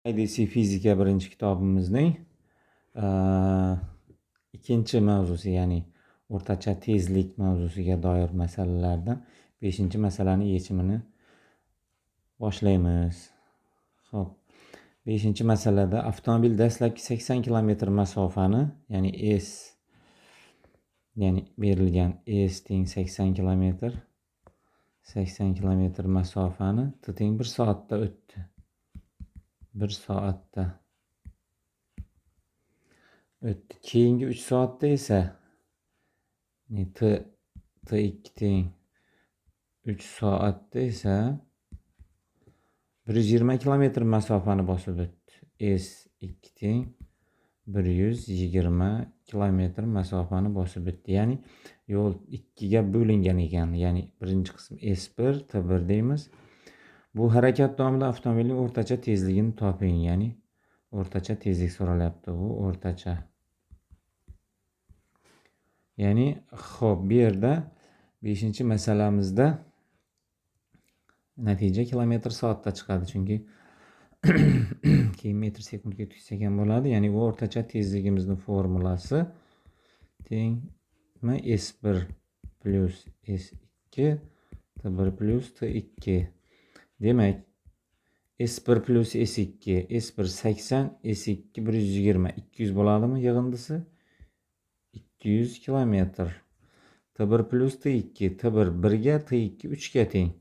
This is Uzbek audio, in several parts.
IDC fizika birinchi kitobimizning ikkinchi mavzusi, ya'ni o'rtacha tezlik mavzusiga doir masalalardan 5-masalani yechimini boshlaymiz. Xo'p, 5-masalada avtomobil dastlabki 80 km masofani, ya'ni berilgan S teng 80 km, 80 km masofani T teng 1 soatda o'tdi. 1 soatda o'tdi. Keyingi 3 soatda esa T2 teng 3 soatda esa 120 km masofani bosib o'tdi. S2 teng 120 km masofani bosib o'tdi. Ya'ni yo'l 2 ga bo'lingan ekan. Ya'ni birinchi qism S1, T1 deymiz. Bu harakat davomida avtomobilning o'rtacha tezligini toping. Ya'ni o'rtacha tezlik so'ralyapti. Bu o'rtacha. Ya'ni xo'p, bu yerda 5-masalamizda natija kilometr soatda chiqadi. Chunki keyin metr sekundga tushsak ham bo'ladi. Ya'ni bu o'rtacha tezligimizning formulasi tengmi S1 plus S2 T1 plus T2. Demak, S1 plus S2, S1 80, S2 120, 200 bo'ladimi yig'indisi? 200 km. T1 plus T2, T1 1 ga, T2 3 ga teng.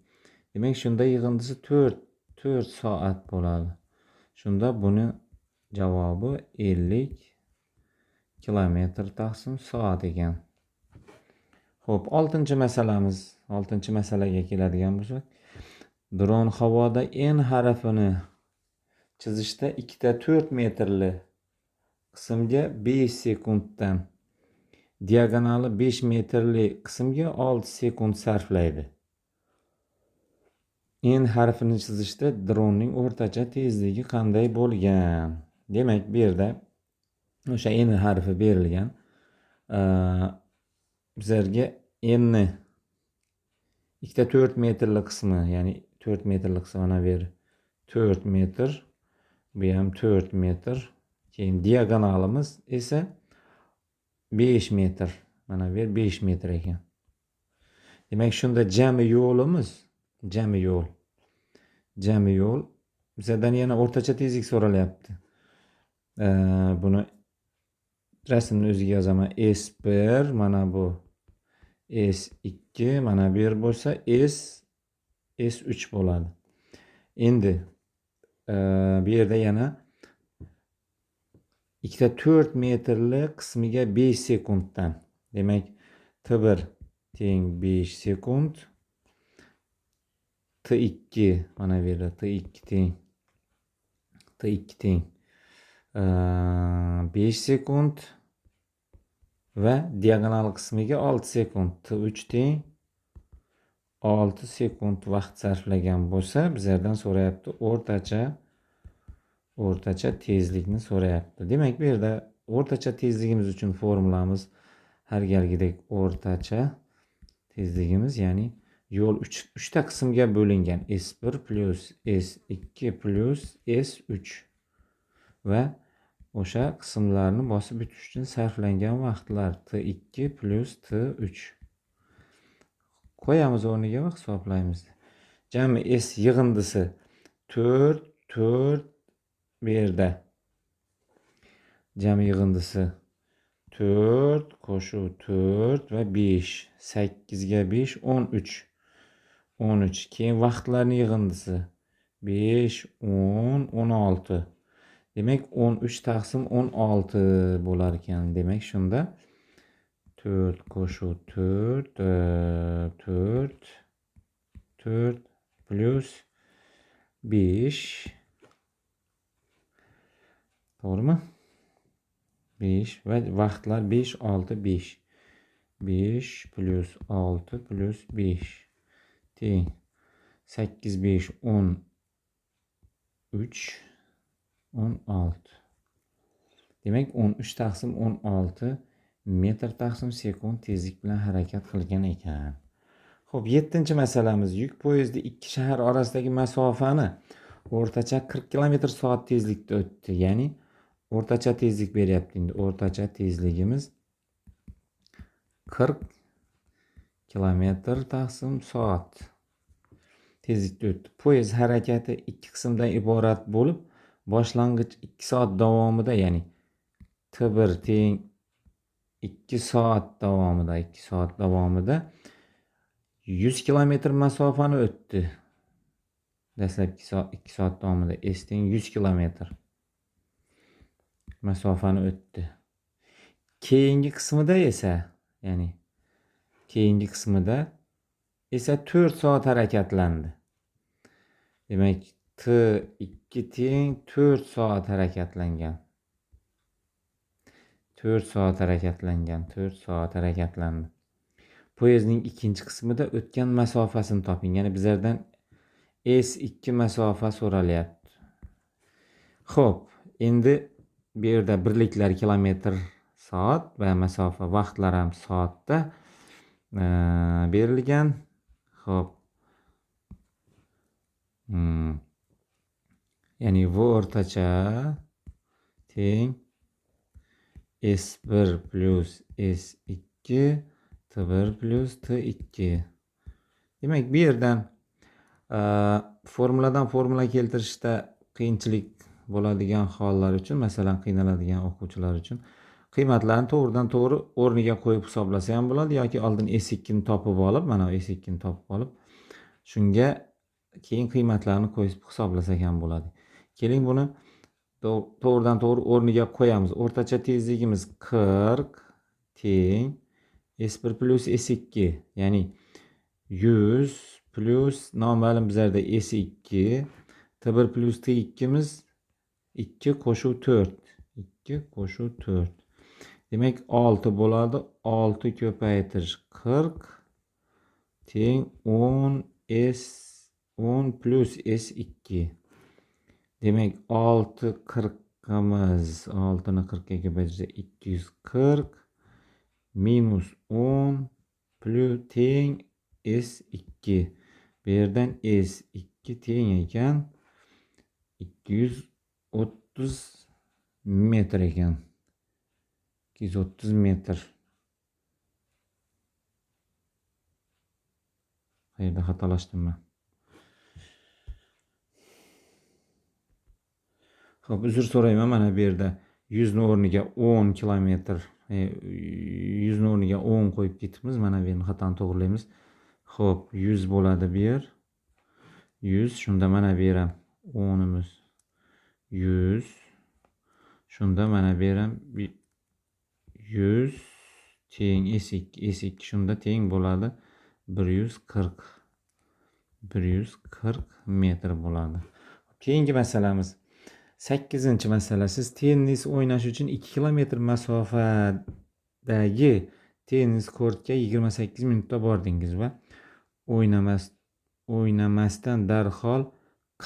Demak, shunda yig'indisi 4 soat bo'ladi. Shunda buni javobi 50 km taqsim soat ekan. Xo'p, 6-masalamiz. 6-masalaga keladigan bo'lsak, dron havoda N harfini chizishda ikkita 4 metrli qismga 5 sekunddan, diagonali 5 metrli qismga 6 sekund sarflaydi. N harfini chizishda dronning o'rtacha tezligi qanday bo'lgan? Demak, bu yerda o'sha N harfi berilgan. Bizlarga N ni ikkita 4 metrli qismi, ya'ni 4 metrli qismi mana bu yer 4 metr, bu ham 4 metr. Keyin diagonalimiz esa 5 metr. Mana bu yer 5 metr ekan. Demak, shunda jami yo'l bizdan yana o'rtacha tezlik so'ralyapti. Buni rasmni o'ziga yozaman. S1, mana bu S2, mana bu yer bo'lsa S3 bo'ladi. Endi bu yerda yana ikkita 4 metrli qismiga 5 sekunddan. Demak, T1 teng 5 sekund. T2 mana bu yerda T2 teng 5 sekund va diagonal qismiga 6 sekund. T3 teng 6 sekund vaqt sarflagan bo'lsa, bizlardan so'rayapti o'rtacha tezlikni so'rayapti. Demak, bu yerda o'rtacha tezligimiz uchun formulamiz har galgidek o'rtacha tezligimiz, ya'ni yo'l 3 ta qismga bo'lingan. S1 plus S2 plus S3 va o'sha qismlarni bosib o'tish uchun sarflangan vaqtlar T2 plus T3. Qo'yamiz o'rniga va hisoblaymiz. Jami S yig'indisi 4 bu yerda. Jami yig'indisi 4 qo'shuv 4 va 5. 8 ga 5 13. 13. Keyin vaqtlarning yig'indisi 5 10 16. Demak, 13 taqsim 16 bo'lar ekan. Demak, shunda 4 qo'shuv 4 plus 5. To'g'rimi? 5 va vaqtlar 5 6 5. 5 plus 6 plus 5 teng 8 5 10 3 16. Demak, 13 taqsim 16 metr taqsim sekund tezlik bilan harakat qilgan ekan. Xo'p, 7-masalamiz. Yuk poyezdi ikki shahar orasidagi masofani o'rtacha 40 kilometr soat tezlikda o'tdi. Ya'ni o'rtacha tezlik beryapti endi. O'rtacha tezligimiz 40 kilometr taqsim soat tezlikda o'tdi. Poyezd harakati ikki qismdan iborat bo'lib, boshlang'ich 2 soat davomida, ya'ni T1 teng 2 soat davomida 100 kilometr masofani o'tdi. Dastlabki 2 soat davomida S teng 100 kilometr masofani o'tdi. Keyingi qismida esa 4 soat harakatlandi. Demak, T2 teng 4 soat harakatlangan. 4 soat harakatlandi. Poyezdning ikkinchi qismida o'tgan masofasini toping. Ya'ni bizlardan S2 masofa so'ralyapti. Xo'p, endi bu yerda birliklar kilometr soat va masofa vaqtlar ham soatda berilgan. Xo'p. Ya'ni v o'rtacha teng S1 plus S2 T1 plus T2. Demak, bu yerdan formuladan formula keltirishda qiyinchilik bo'ladigan hollar uchun, masalan, qiynaladigan o'quvchilar uchun qiymatlarni to'g'ridan to'g'ri o'rniga qo'yib hisoblasa ham bo'ladi, yoki oldin S2 ni topib olib, mana S2 ni topib olib, shunga keyin qiymatlarni qo'yib hisoblasak ham bo'ladi. Keling, buni to'g'ridan to'g'ri o'rniga qo'yamiz. O'rtacha tezligimiz 40 teng S1 plus S2, ya'ni 100 plus noma'lum bizlarda S2, T1 plus T2 miz 2 qo'shuv 4. 2 qo'shuv 4. Demak, 6 bo'ladi. 6 ko'paytirish 40 teng 10 plus S2. Demak, 6 40'imiz 6 ni 40 ga ko'paytirsa 240 minus 10 plus teng S2. Bu yerdan S2 teng ekan 230 metr ekan. 230 metr. Qayerda xatolashdimmi? Xo'p, uzr so'rayman. Mana bu yerda 100 ni o'rniga 10 kilometr, 100 ni o'rniga 10 qo'yib ketibmiz. Mana bu yerni xatoni to'g'rilaymiz. Xo'p, 100 bo'ladi bu yer. 100, shunda mana bu yer ham 10'imiz 100. Shunda mana bu yer ham 100 teng S2 shunda teng bo'ladi 140 metr bo'ladi. Keyingi masalamiz 8-masala. Siz tennis o'ynash uchun 2 kilometr masofadagi tennis kortga 28 minutda bordingiz va o'ynamasdan darhol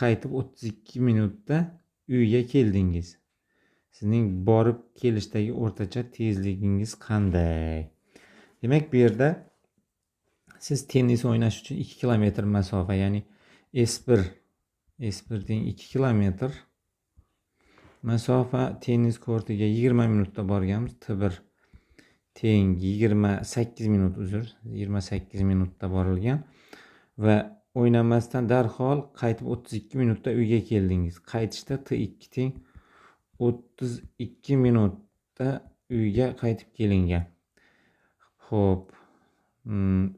qaytib 32 minutda uyga keldingiz. Sizning borib kelishdagi o'rtacha tezligingiz qanday? Demak, bu yerda siz tennis o'ynash uchun 2 kilometr masofa, ya'ni S1 teng 2 kilometr masofa tennis kortiga 20 minutda borganmiz. T1 teng 28 minutda borilgan va o'ynamasdan darhol qaytib 32 minutda uyga keldingiz. Qaytishda T2 teng 32 minutda uyga qaytib kelingan. Xo'p,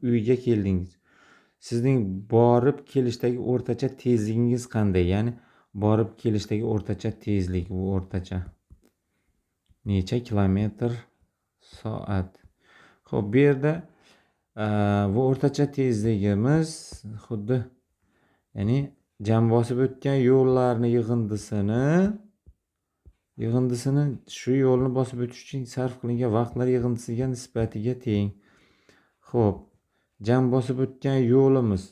uyga keldingiz. Sizning borib kelishdagi o'rtacha tezligingiz qanday? Ya'ni borib kelishdagi o'rtacha tezlik, bu o'rtacha necha kilometr soat? Xo'p, bu yerda bu o'rtacha tezligimiz xuddi, ya'ni jam bosib o'tgan yo'llarni yig'indisini shu yo'lni bosib o'tish uchun sarf qilingan vaqtlar yig'indisiga nisbatiga teng. Xo'p, jam bosib o'tgan yo'limiz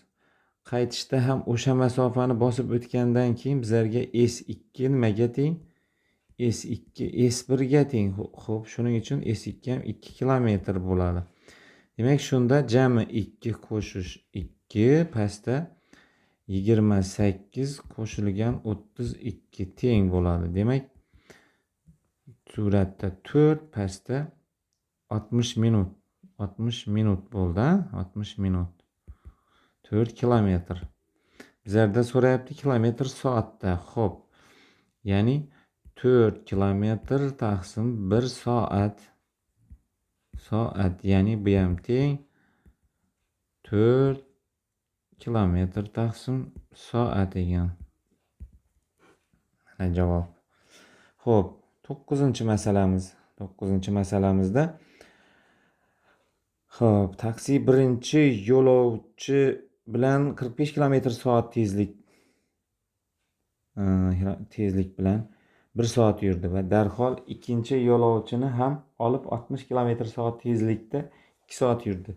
qaytishda ham o'sha masofani bosib o'tgandan keyin bizlarga S2 nimaga teng? S2 S1 ga teng. Xo'p, shuning uchun S2 ham 2 kilometr bo'ladi. Demak, shunda jami 2 qo'shish 2 pastda 28 qo'shilgan 32 teng bo'ladi. Demak, suratda 4, pastda 60 minut. 60 minut bo'ldi. 60 minut. 4 kilometr. Bizlarda so'rayapti kilometr soatda. Xo'p. Ya'ni 4 kilometr taqsim 1 soat. Soat, ya'ni bu ham teng 4 kilometr taqsim soat ekan. Mana javob. Xo'p, 9-masalamiz. 9-masalamizda xo'p, taksi birinchi yo'lovchi bilan 45 kilometr soat tezlik bilan 1 soat yurdi va darhol ikkinchi yo'lovchini ham olib 60 kilometr soat tezlikda 2 soat yurdi.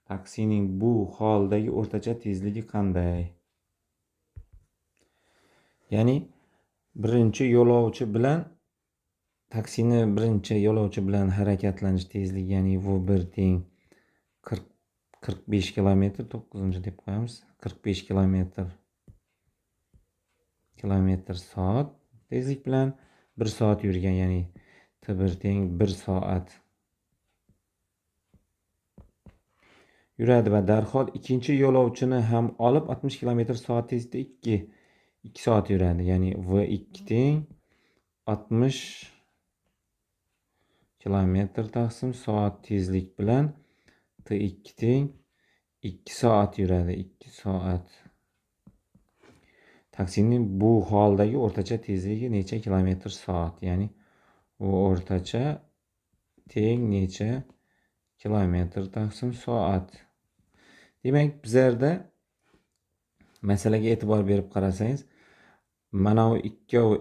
Taksining bu holdagi o'rtacha tezligi qanday? Ya'ni taksini birinchi yo'lovchi bilan harakatlanish tezligi, ya'ni v1 teng 45 kilometr, 9 deb qo'yamiz. 45 kilometr soat tezlik bilan 1 soat yurgan, ya'ni t1 teng 1 soat yuradi va darhol ikkinchi yo'lovchini ham olib 60 kilometr soat tezlikda 2 soat yuradi. Ya'ni v2 teng 60 kilometr taqsim soat tezlik bilan t2 teng 2 soat yuradi. 2 soat. Taksining bu holdagi o'rtacha tezligi necha kilometr soat? Ya'ni u o'rtacha teng necha kilometr taqsim soat? Demak, bizlarda masalaga e'tibor berib qarasangiz, mana bu ikkovi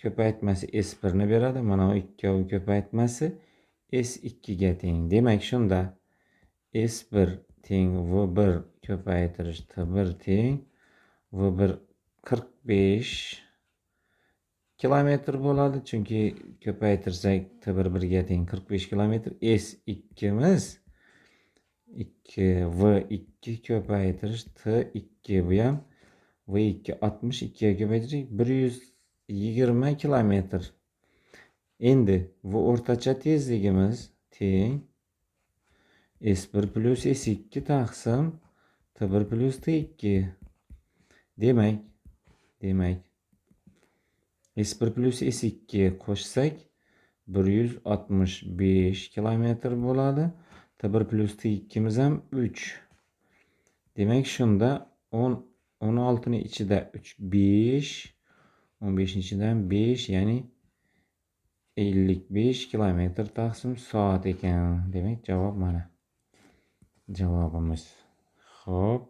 ko'paytmasi S1 ni beradi, mana bu ikkovi ko'paytmasi S2 ga teng. Demak, shunda S1 teng V1 ko'paytirish T1 teng V1 45 kilometr bo'ladi. Chunki ko'paytirsak T1 1 ga teng 45 kilometr. S2miz V2 ko'paytirish T2, bu ham V2 62 ga ko'paytirsak 120 kilometr. Endi bu o'rtacha tezligimiz teng S1 plus S2 taqsim T1 plus T2. Demak S1 plus S2 qo'shsak 165 kilometr bo'ladi. T1 plus T2miz ham 3. Demak, shunda 16 ni ichida 3 5, 15 ni ichidan 5, ya'ni 55 kilometr taqsim soat ekan. Demak, javob mana. Javobimiz. Xo'p.